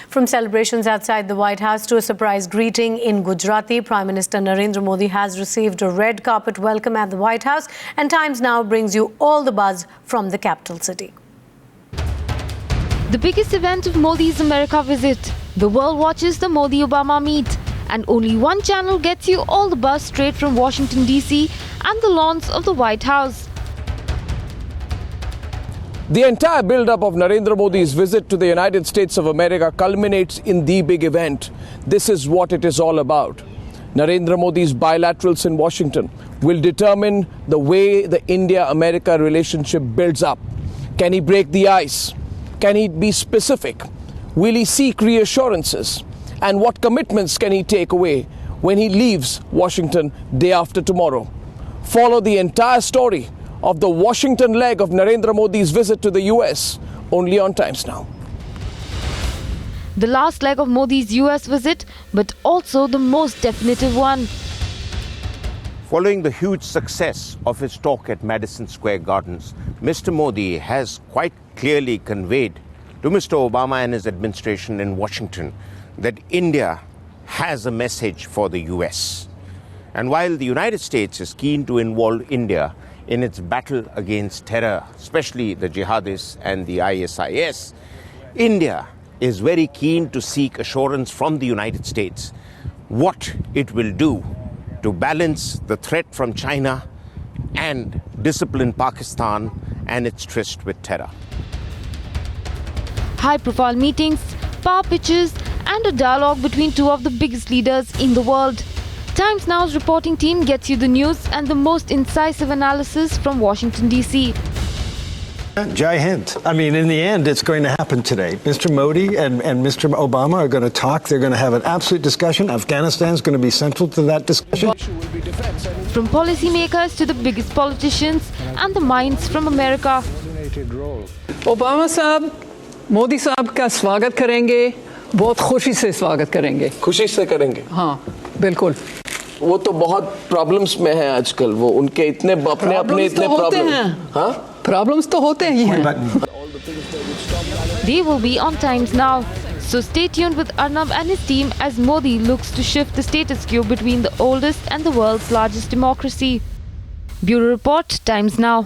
From celebrations outside the White House to a surprise greeting in Gujarati, Prime Minister Narendra Modi has received a red carpet welcome at the White House, and Times Now brings you all the buzz from the capital city. The biggest event of Modi's America visit. The world watches the Modi-Obama meet, and only one channel gets you all the buzz straight from Washington, D.C. and the lawns of the White House. The entire build-up of Narendra Modi's visit to the United States of America culminates in the big event. This is what it is all about. Narendra Modi's bilaterals in Washington will determine the way the India-America relationship builds up. Can he break the ice? Can he be specific? Will he seek reassurances? And what commitments can he take away when he leaves Washington day after tomorrow? Follow the entire story of the Washington leg of Narendra Modi's visit to the US, only on Times Now. The last leg of Modi's US visit, but also the most definitive one. Following the huge success of his talk at Madison Square Gardens, Mr. Modi has quite clearly conveyed to Mr. Obama and his administration in Washington that India has a message for the US. And while the United States is keen to involve India in its battle against terror, especially the jihadists and the ISIS, India is very keen to seek assurance from the United States what it will do to balance the threat from China and discipline Pakistan and its tryst with terror. High-profile meetings, power pitches, and a dialogue between two of the biggest leaders in the world. Times Now's reporting team gets you the news and the most incisive analysis from Washington, D.C. Jai Hind. I mean, in the end, it's going to happen today. Mr. Modi and Mr. Obama are going to talk. They're going to have an absolute discussion. Afghanistan is going to be central to that discussion. From policymakers to the biggest politicians and the minds from America. Obama साहब, मोदी साहब का स्वागत करेंगे, बहुत खुशी से स्वागत करेंगे. खुशी से करेंगे? हाँ, बिल्कुल. वो तो बहुत प्रॉब्लम्स में है आजकल. वो उनके इतने अपने इतने प्रॉब्लम. हाँ? प्रॉब्लम्स तो होते ही हैं. They will be on Times Now. So stay tuned with Arnab and his team as Modi looks to shift the status quo between the oldest and the world's largest democracy. Bureau Report, Times Now.